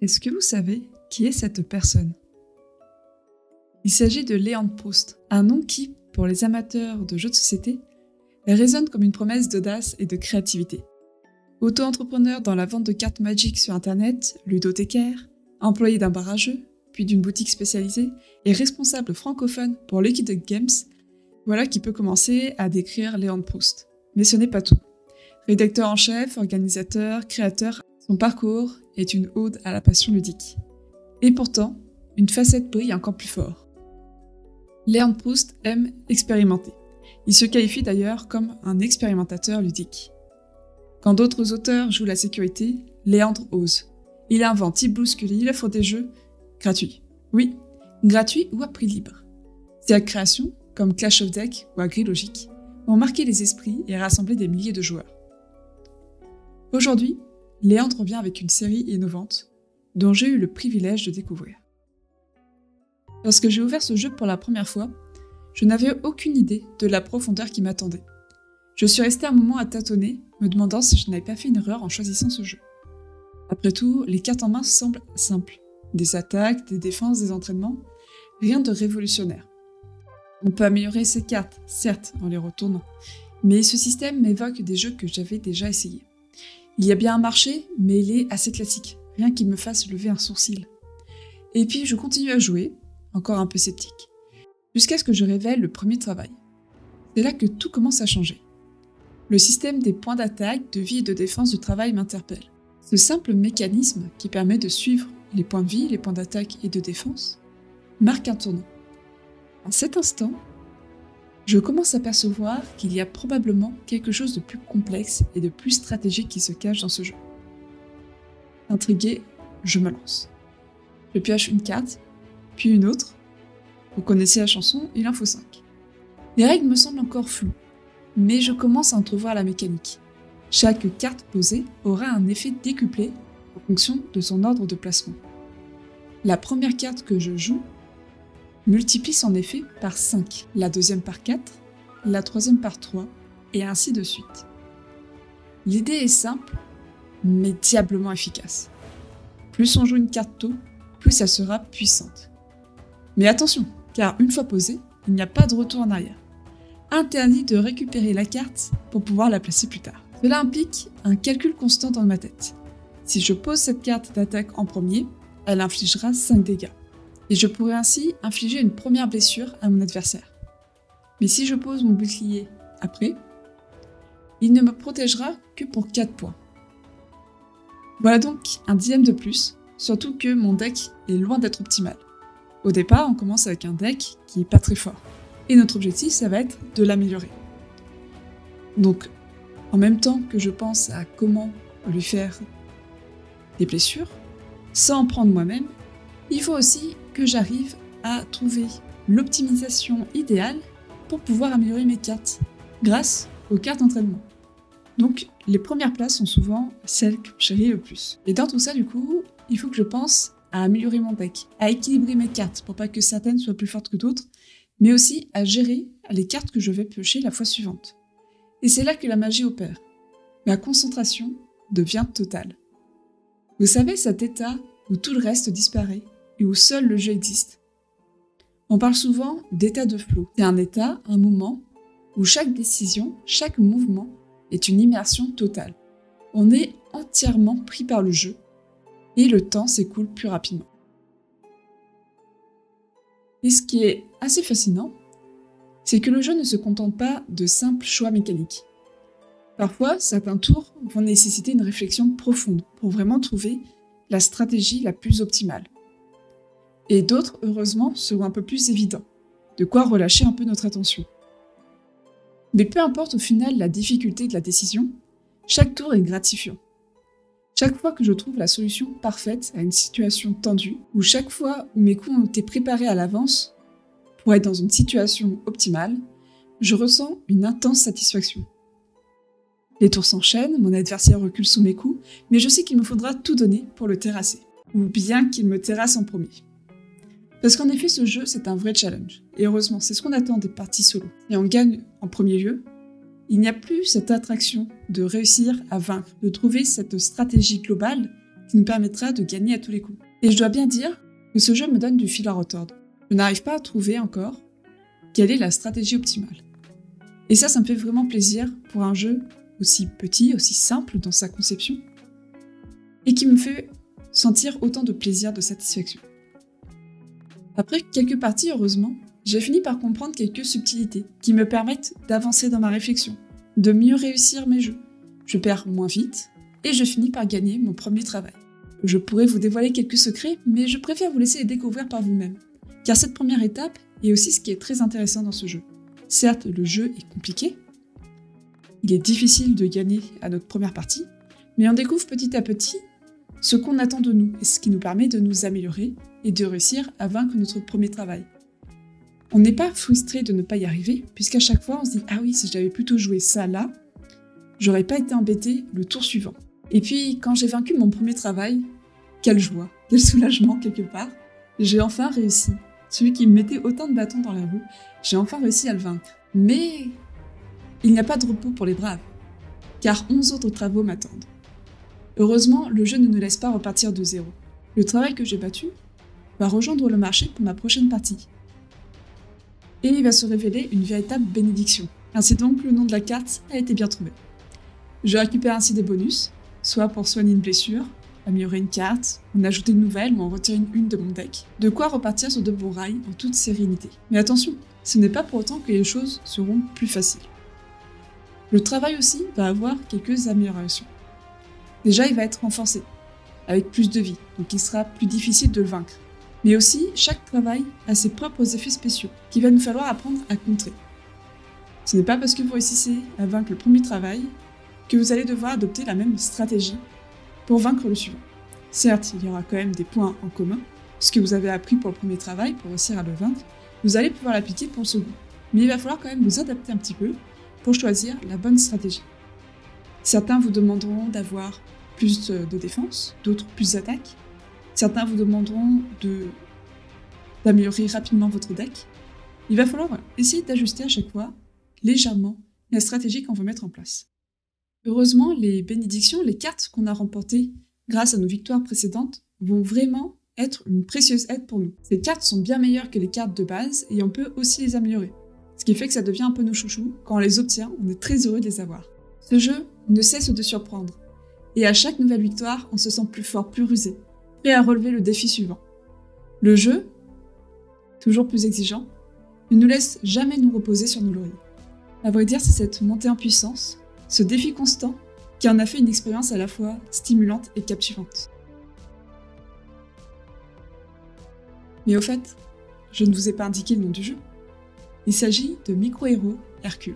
Est-ce que vous savez qui est cette personne? Il s'agit de Léandre Proust, un nom qui, pour les amateurs de jeux de société, résonne comme une promesse d'audace et de créativité. Auto-entrepreneur dans la vente de cartes Magic sur internet, ludothécaire, employé d'un bar à jeux, puis d'une boutique spécialisée et responsable francophone pour Liquid Games, voilà qui peut commencer à décrire Léandre Proust. Mais ce n'est pas tout. Rédacteur en chef, organisateur, créateur, son parcours est une ode à la passion ludique. Et pourtant, une facette brille encore plus fort. Léandre Proust aime expérimenter. Il se qualifie d'ailleurs comme un expérimentateur ludique. Quand d'autres auteurs jouent la sécurité, Léandre ose. Il invente, il bouscule, il offre des jeux gratuits. Oui, gratuits ou à prix libre. Ses créations, comme Clash of Deck ou AgriLogic, ont marqué les esprits et rassemblé des milliers de joueurs. Aujourd'hui, Léandre revient avec une série innovante dont j'ai eu le privilège de découvrir. Lorsque j'ai ouvert ce jeu pour la première fois, je n'avais aucune idée de la profondeur qui m'attendait. Je suis restée un moment à tâtonner, me demandant si je n'avais pas fait une erreur en choisissant ce jeu. Après tout, les cartes en main semblent simples. Des attaques, des défenses, des entraînements, rien de révolutionnaire. On peut améliorer ces cartes, certes, en les retournant, mais ce système m'évoque des jeux que j'avais déjà essayés. Il y a bien un marché, mais il est assez classique, rien qui me fasse lever un sourcil. Et puis je continue à jouer, encore un peu sceptique, jusqu'à ce que je révèle le premier travail. C'est là que tout commence à changer. Le système des points d'attaque, de vie et de défense du travail m'interpelle. Ce simple mécanisme qui permet de suivre les points de vie, les points d'attaque et de défense marque un tournant. À cet instant, je commence à percevoir qu'il y a probablement quelque chose de plus complexe et de plus stratégique qui se cache dans ce jeu. Intrigué, je me lance. Je pioche une carte, puis une autre. Vous connaissez la chanson, il en faut 5. Les règles me semblent encore floues, mais je commence à entrevoir la mécanique. Chaque carte posée aura un effet décuplé en fonction de son ordre de placement. La première carte que je joue multiplie son effet par 5, la deuxième par 4, la troisième par 3, et ainsi de suite. L'idée est simple, mais diablement efficace. Plus on joue une carte tôt, plus elle sera puissante. Mais attention, car une fois posée, il n'y a pas de retour en arrière. Interdit de récupérer la carte pour pouvoir la placer plus tard. Cela implique un calcul constant dans ma tête. Si je pose cette carte d'attaque en premier, elle infligera 5 dégâts. Et je pourrais ainsi infliger une première blessure à mon adversaire. Mais si je pose mon bouclier après, il ne me protégera que pour 4 points. Voilà donc un dilemme de plus, surtout que mon deck est loin d'être optimal. Au départ, on commence avec un deck qui est pas très fort, et notre objectif, ça va être de l'améliorer. Donc, en même temps que je pense à comment lui faire des blessures, sans en prendre moi-même, il faut aussi que j'arrive à trouver l'optimisation idéale pour pouvoir améliorer mes cartes, grâce aux cartes d'entraînement. Donc, les premières places sont souvent celles que je chéris le plus. Et dans tout ça, du coup, il faut que je pense à améliorer mon deck, à équilibrer mes cartes pour pas que certaines soient plus fortes que d'autres, mais aussi à gérer les cartes que je vais piocher la fois suivante. Et c'est là que la magie opère. Ma concentration devient totale. Vous savez, cet état où tout le reste disparaît et où seul le jeu existe. On parle souvent d'état de flow. C'est un état, un moment, où chaque décision, chaque mouvement est une immersion totale. On est entièrement pris par le jeu et le temps s'écoule plus rapidement. Et ce qui est assez fascinant, c'est que le jeu ne se contente pas de simples choix mécaniques. Parfois, certains tours vont nécessiter une réflexion profonde pour vraiment trouver la stratégie la plus optimale. Et d'autres, heureusement, seront un peu plus évidents, de quoi relâcher un peu notre attention. Mais peu importe au final la difficulté de la décision, chaque tour est gratifiant. Chaque fois que je trouve la solution parfaite à une situation tendue, ou chaque fois où mes coups ont été préparés à l'avance pour être dans une situation optimale, je ressens une intense satisfaction. Les tours s'enchaînent, mon adversaire recule sous mes coups, mais je sais qu'il me faudra tout donner pour le terrasser, ou bien qu'il me terrasse en premier. Parce qu'en effet, ce jeu, c'est un vrai challenge. Et heureusement, c'est ce qu'on attend des parties solo. Et on gagne en premier lieu. Il n'y a plus cette attraction de réussir à vaincre, de trouver cette stratégie globale qui nous permettra de gagner à tous les coups. Et je dois bien dire que ce jeu me donne du fil à retordre. Je n'arrive pas à trouver encore quelle est la stratégie optimale. Et ça me fait vraiment plaisir pour un jeu aussi petit, aussi simple dans sa conception, et qui me fait sentir autant de plaisir, de satisfaction. Après quelques parties, heureusement, j'ai fini par comprendre quelques subtilités qui me permettent d'avancer dans ma réflexion, de mieux réussir mes jeux. Je perds moins vite, et je finis par gagner mon premier travail. Je pourrais vous dévoiler quelques secrets, mais je préfère vous laisser les découvrir par vous-même, car cette première étape est aussi ce qui est très intéressant dans ce jeu. Certes, le jeu est compliqué, il est difficile de gagner à notre première partie, mais on découvre petit à petit ce qu'on attend de nous et ce qui nous permet de nous améliorer et de réussir à vaincre notre premier travail. On n'est pas frustré de ne pas y arriver, puisqu'à chaque fois on se dit « Ah oui, si j'avais plutôt joué ça là, j'aurais pas été embêté le tour suivant. » Et puis, quand j'ai vaincu mon premier travail, quelle joie, quel soulagement quelque part, j'ai enfin réussi. Celui qui me mettait autant de bâtons dans la roue, j'ai enfin réussi à le vaincre. Mais il n'y a pas de repos pour les braves, car 11 autres travaux m'attendent. Heureusement, le jeu ne nous laisse pas repartir de zéro. Le travail que j'ai battu va rejoindre le marché pour ma prochaine partie. Et il va se révéler une véritable bénédiction. Ainsi donc, le nom de la carte a été bien trouvé. Je récupère ainsi des bonus, soit pour soigner une blessure, améliorer une carte, en ajouter une nouvelle ou en retirer une de mon deck. De quoi repartir sur de bons rails en toute sérénité. Mais attention, ce n'est pas pour autant que les choses seront plus faciles. Le travail aussi va avoir quelques améliorations. Déjà, il va être renforcé, avec plus de vie, donc il sera plus difficile de le vaincre. Mais aussi, chaque travail a ses propres effets spéciaux, qu'il va nous falloir apprendre à contrer. Ce n'est pas parce que vous réussissez à vaincre le premier travail que vous allez devoir adopter la même stratégie pour vaincre le suivant. Certes, il y aura quand même des points en commun, ce que vous avez appris pour le premier travail, pour réussir à le vaincre, vous allez pouvoir l'appliquer pour le second. Mais il va falloir quand même vous adapter un petit peu pour choisir la bonne stratégie. Certains vous demanderont d'avoir plus de défense, d'autres plus d'attaque. Certains vous demanderont d'améliorer rapidement votre deck. Il va falloir essayer d'ajuster à chaque fois, légèrement, la stratégie qu'on veut mettre en place. Heureusement, les bénédictions, les cartes qu'on a remportées grâce à nos victoires précédentes, vont vraiment être une précieuse aide pour nous. Ces cartes sont bien meilleures que les cartes de base et on peut aussi les améliorer. Ce qui fait que ça devient un peu nos chouchous. Quand on les obtient, on est très heureux de les avoir. Ce jeu ne cesse de surprendre. Et à chaque nouvelle victoire, on se sent plus fort, plus rusé, prêt à relever le défi suivant. Le jeu, toujours plus exigeant, ne nous laisse jamais nous reposer sur nos lauriers. À vrai dire, c'est cette montée en puissance, ce défi constant, qui en a fait une expérience à la fois stimulante et captivante. Mais au fait, je ne vous ai pas indiqué le nom du jeu. Il s'agit de Micro Hero Hercule.